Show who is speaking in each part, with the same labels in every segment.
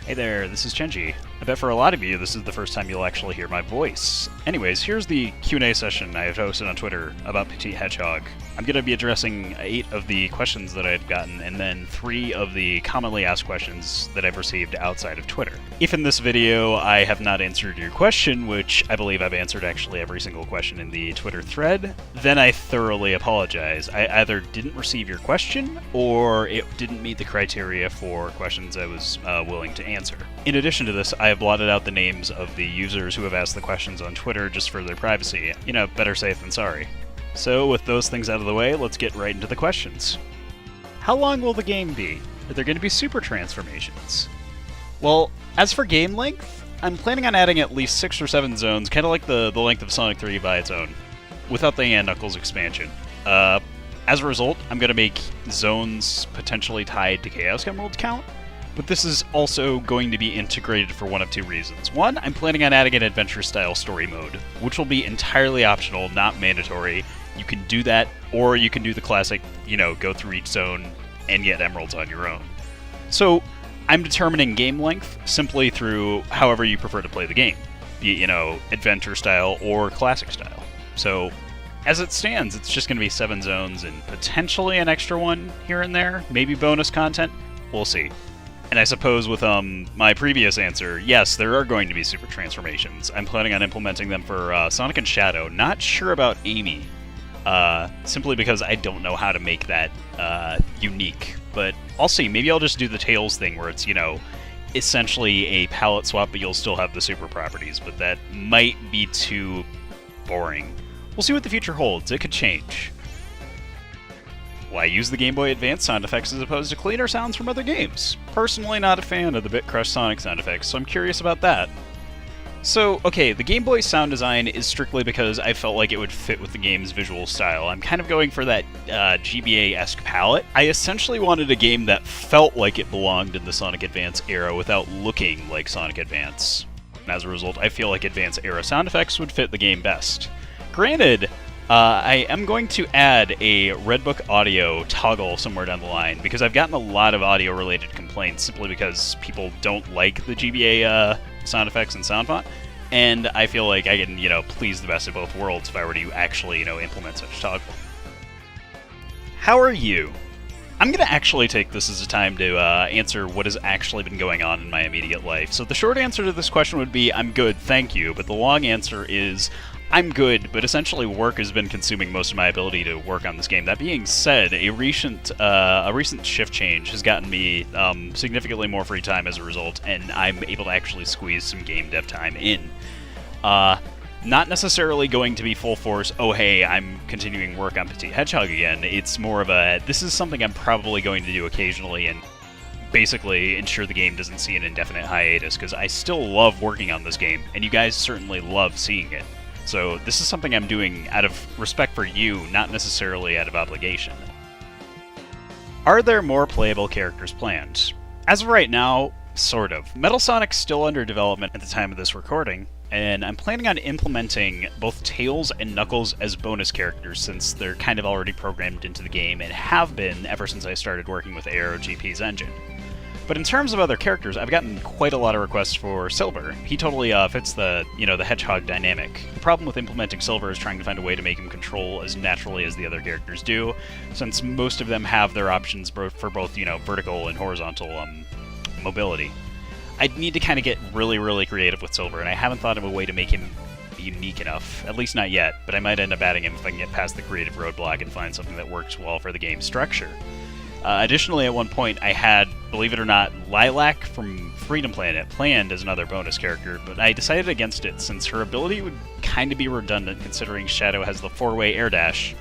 Speaker 1: Hey there, this is Chenji. I bet for a lot of you this is the first time you'll actually hear my voice. Anyways, here's the Q&A session I have hosted on Twitter about Petit Hedgehog. I'm going to be addressing 8 of the questions that I've gotten, and then 3 of the commonly asked questions that I've received outside of Twitter. If in this video I have not answered your question, which I believe I've answered actually every single question in the Twitter thread, then I thoroughly apologize. I either didn't receive your question, or it didn't meet the criteria for questions I was willing to answer. In addition to this, I have blotted out the names of the users who have asked the questions on Twitter just for their privacy. You know, better safe than sorry. So with those things out of the way, let's get right into the questions. How long will the game be? Are there going to be super transformations? Well, as for game length, I'm planning on adding at least 6 or 7 zones, kind of like the length of Sonic 3 by its own, without the Knuckles expansion. As a result, I'm going to make zones potentially tied to Chaos Emerald count, but this is also going to be integrated for one of 2 reasons. One, I'm planning on adding an adventure-style story mode, which will be entirely optional, not mandatory. You can do that, or you can do the classic, go through each zone and get emeralds on your own. So, I'm determining game length simply through however you prefer to play the game, be it, adventure style or classic style. So, as it stands, it's just going to be 7 zones and potentially an extra one here and there, maybe bonus content. We'll see. And I suppose with my previous answer, yes, there are going to be super transformations. I'm planning on implementing them for Sonic and Shadow. Not sure about Amy, simply because I don't know how to make that unique. But I'll see. Maybe I'll just do the Tails thing where it's, essentially a palette swap, but you'll still have the super properties. But that might be too boring. We'll see what the future holds. It could change. Why use the Game Boy Advance sound effects as opposed to cleaner sounds from other games? Personally not a fan of the Bit Crush Sonic sound effects, so I'm curious about that. So, okay, the Game Boy sound design is strictly because I felt like it would fit with the game's visual style. I'm kind of going for that GBA-esque palette. I essentially wanted a game that felt like it belonged in the Sonic Advance era without looking like Sonic Advance. And as a result, I feel like Advance-era sound effects would fit the game best. Granted, I am going to add a Redbook audio toggle somewhere down the line, because I've gotten a lot of audio-related complaints simply because people don't like the GBA sound effects and sound font, and I feel like I can, please the best of both worlds if I were to actually, implement such toggle. How are you? I'm going to actually take this as a time to answer what has actually been going on in my immediate life. So the short answer to this question would be, I'm good, thank you, but the long answer is, I'm good, but essentially work has been consuming most of my ability to work on this game. That being said, a recent shift change has gotten me significantly more free time as a result, and I'm able to actually squeeze some game dev time in. Not necessarily going to be full force, oh hey, I'm continuing work on Petit Hedgehog again. It's more of a, this is something I'm probably going to do occasionally and basically ensure the game doesn't see an indefinite hiatus, because I still love working on this game, and you guys certainly love seeing it. So this is something I'm doing out of respect for you, not necessarily out of obligation. Are there more playable characters planned? As of right now, sort of. Metal Sonic's still under development at the time of this recording, and I'm planning on implementing both Tails and Knuckles as bonus characters, since they're kind of already programmed into the game and have been ever since I started working with AeroGP's engine. But in terms of other characters, I've gotten quite a lot of requests for Silver. He totally fits the, the Hedgehog dynamic. The problem with implementing Silver is trying to find a way to make him control as naturally as the other characters do, since most of them have their options for both, vertical and horizontal mobility. I'd need to kind of get really, really creative with Silver, and I haven't thought of a way to make him unique enough, at least not yet, but I might end up adding him if I can get past the creative roadblock and find something that works well for the game's structure. Additionally, at one point, I had, believe it or not, Lilac from Freedom Planet planned as another bonus character, but I decided against it since her ability would kind of be redundant considering Shadow has the 4-way air dash,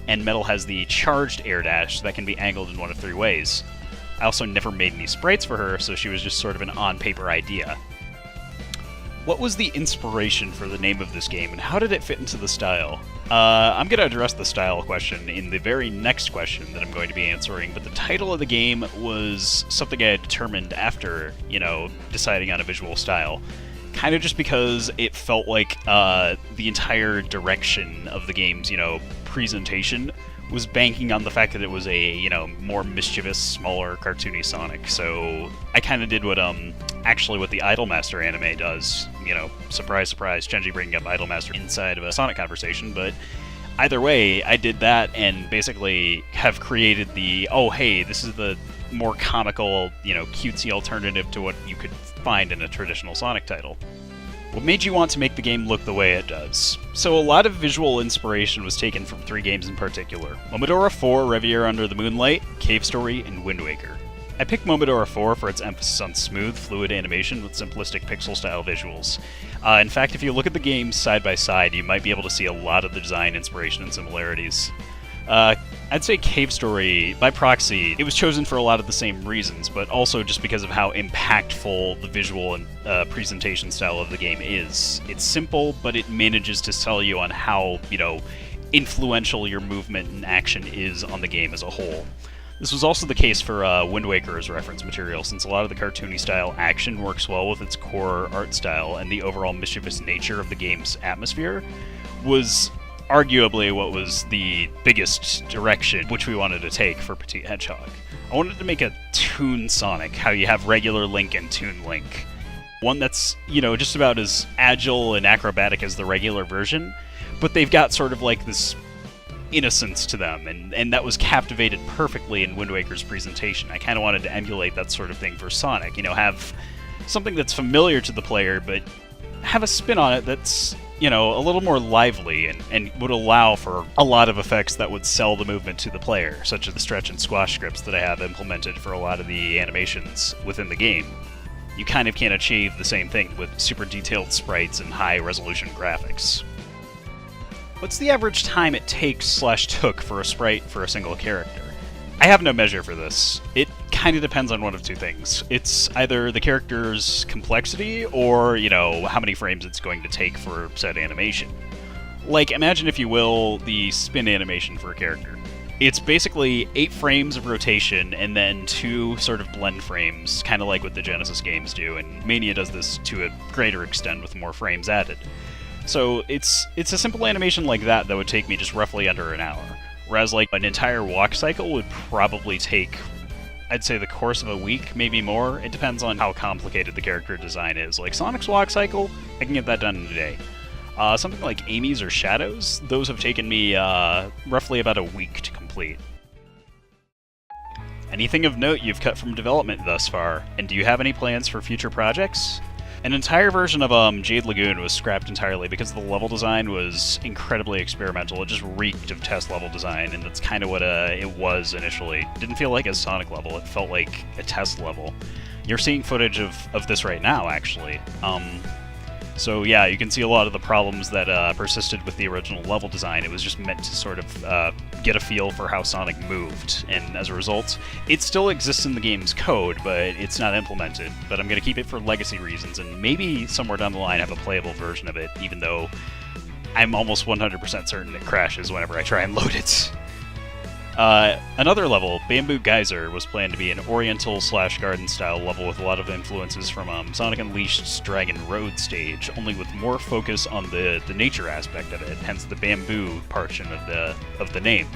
Speaker 1: and Metal has the charged air dash that can be angled in one of 3 ways. I also never made any sprites for her, so she was just sort of an on-paper idea. What was the inspiration for the name of this game, and how did it fit into the style? I'm going to address the style question in the very next question that I'm going to be answering, but the title of the game was something I had determined after, deciding on a visual style. Kind of just because it felt like the entire direction of the game's, presentation was banking on the fact that it was a, more mischievous, smaller, cartoony Sonic. So I kind of did what the Idolmaster anime does. Surprise, surprise, Genji bringing up Idolmaster inside of a Sonic conversation, but either way, I did that and basically have created the, oh hey, this is the more comical, cutesy alternative to what you could find in a traditional Sonic title. What made you want to make the game look the way it does? So a lot of visual inspiration was taken from 3 games in particular: Momodora 4, Revier Under the Moonlight, Cave Story, and Wind Waker. I picked Momodora 4 for its emphasis on smooth, fluid animation with simplistic pixel-style visuals. In fact, if you look at the games side by side, you might be able to see a lot of the design inspiration and similarities. I'd say Cave Story, by proxy, it was chosen for a lot of the same reasons, but also just because of how impactful the visual and presentation style of the game is. It's simple, but it manages to sell you on how, influential your movement and action is on the game as a whole. This was also the case for Wind Waker as reference material, since a lot of the cartoony style action works well with its core art style, and the overall mischievous nature of the game's atmosphere was arguably what was the biggest direction which we wanted to take for Petit Hedgehog. I wanted to make a Toon Sonic, how you have regular Link and Toon Link. One that's, just about as agile and acrobatic as the regular version, but they've got sort of like this innocence to them, and that was captivated perfectly in Wind Waker's presentation. I kind of wanted to emulate that sort of thing for Sonic, have something that's familiar to the player, but have a spin on it that's, a little more lively and would allow for a lot of effects that would sell the movement to the player, such as the stretch and squash scripts that I have implemented for a lot of the animations within the game. You kind of can't achieve the same thing with super detailed sprites and high-resolution graphics. What's the average time it takes/took for a sprite for a single character? I have no measure for this. It kind of depends on one of 2 things. It's either the character's complexity or, how many frames it's going to take for said animation. Like, imagine, if you will, the spin animation for a character. It's basically 8 frames of rotation and then 2 sort of blend frames, kind of like what the Genesis games do, and Mania does this to a greater extent with more frames added. So it's a simple animation like that would take me just roughly under an hour. Whereas, like, an entire walk cycle would probably take, I'd say, the course of a week, maybe more. It depends on how complicated the character design is. Like, Sonic's walk cycle, I can get that done in a day. Something like Amy's or Shadow's, those have taken me roughly about a week to complete. Anything of note you've cut from development thus far, and do you have any plans for future projects? An entire version of Jade Lagoon was scrapped entirely because the level design was incredibly experimental. It just reeked of test level design, and that's kind of what it was initially. It didn't feel like a Sonic level, it felt like a test level. You're seeing footage of this right now, actually. So yeah, you can see a lot of the problems that persisted with the original level design. It was just meant to sort of get a feel for how Sonic moved, and as a result, it still exists in the game's code, but it's not implemented. But I'm going to keep it for legacy reasons, and maybe somewhere down the line have a playable version of it, even though I'm almost 100% certain it crashes whenever I try and load it. Another level, Bamboo Geyser, was planned to be an Oriental/Garden style level with a lot of influences from Sonic Unleashed's Dragon Road stage, only with more focus on the nature aspect of it, hence the bamboo portion of the name.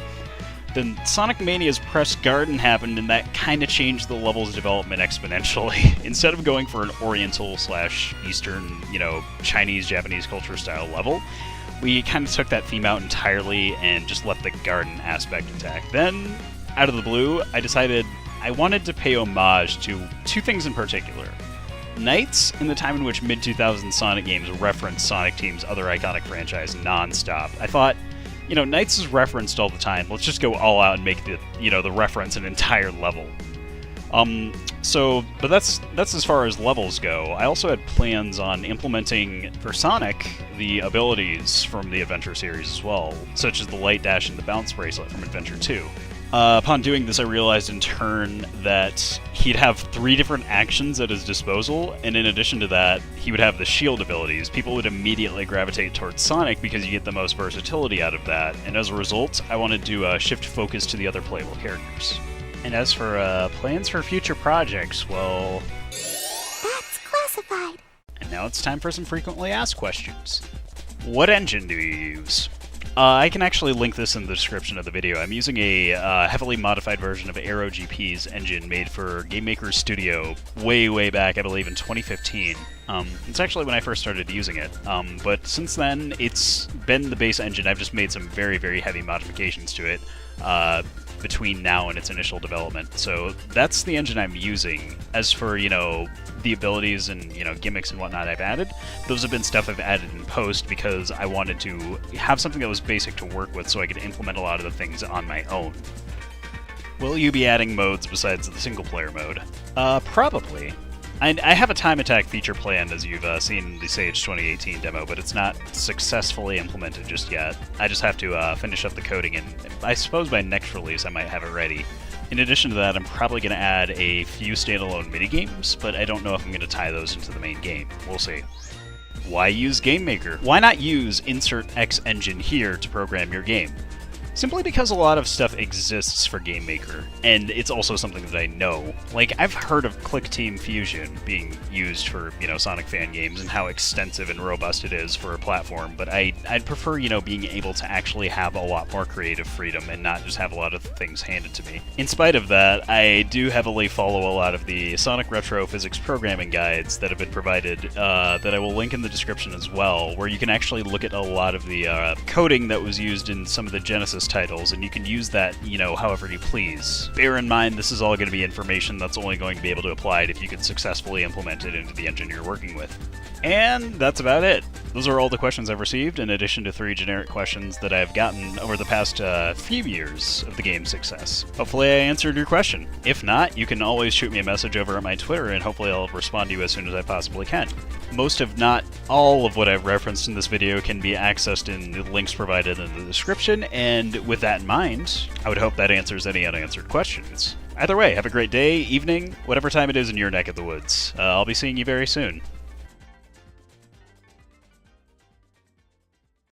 Speaker 1: Then Sonic Mania's Press Garden happened, and that kind of changed the level's development exponentially. Instead of going for an Oriental/Eastern, Chinese, Japanese culture style level, we kind of took that theme out entirely and just left the garden aspect intact. Then, out of the blue, I decided I wanted to pay homage to 2 things in particular. Knights, in the time in which mid-2000s Sonic games referenced Sonic Team's other iconic franchise non-stop. I thought, Knights is referenced all the time. Let's just go all out and make the reference an entire level. But that's as far as levels go. I also had plans on implementing, for Sonic, the abilities from the Adventure series as well, such as the Light Dash and the Bounce Bracelet from Adventure 2. Upon doing this, I realized in turn that he'd have 3 different actions at his disposal, and in addition to that, he would have the shield abilities. People would immediately gravitate towards Sonic because you get the most versatility out of that, and as a result, I wanted to shift focus to the other playable characters. And as for plans for future projects, well...
Speaker 2: That's classified.
Speaker 1: And now it's time for some frequently asked questions. What engine do you use? I can actually link this in the description of the video. I'm using a heavily modified version of AeroGP's engine made for GameMaker Studio way back, I believe, in 2015. It's actually when I first started using it. But since then, it's been the base engine. I've just made some very heavy modifications to it between now and its initial development. So that's the engine I'm using. As for, the abilities and, gimmicks and whatnot I've added, those have been stuff I've added in post because I wanted to have something that was basic to work with so I could implement a lot of the things on my own. Will you be adding modes besides the single-player mode? Probably. I have a time attack feature planned, as you've seen in the Sage 2018 demo, but it's not successfully implemented just yet. I just have to finish up the coding, and I suppose by next release I might have it ready. In addition to that, I'm probably going to add a few standalone minigames, but I don't know if I'm going to tie those into the main game. We'll see. Why use GameMaker? Why not use Insert X Engine here to program your game? Simply because a lot of stuff exists for GameMaker, and it's also something that I know. Like, I've heard of Click Team Fusion being used for, Sonic fan games and how extensive and robust it is for a platform, but I'd prefer, being able to actually have a lot more creative freedom and not just have a lot of things handed to me. In spite of that, I do heavily follow a lot of the Sonic Retro Physics programming guides that have been provided, that I will link in the description as well, where you can actually look at a lot of the coding that was used in some of the Genesis titles, and you can use that, however you please. Bear in mind, this is all going to be information that's only going to be able to apply if you can successfully implement it into the engine you're working with. And that's about it. Those are all the questions I've received, in addition to 3 generic questions that I've gotten over the past few years of the game's success. Hopefully I answered your question. If not, you can always shoot me a message over at my Twitter, and hopefully I'll respond to you as soon as I possibly can. Most, if not all, of what I've referenced in this video can be accessed in the links provided in the description, and with that in mind, I would hope that answers any unanswered questions. Either way, have a great day, evening, whatever time it is in your neck of the woods. I'll be seeing you very soon.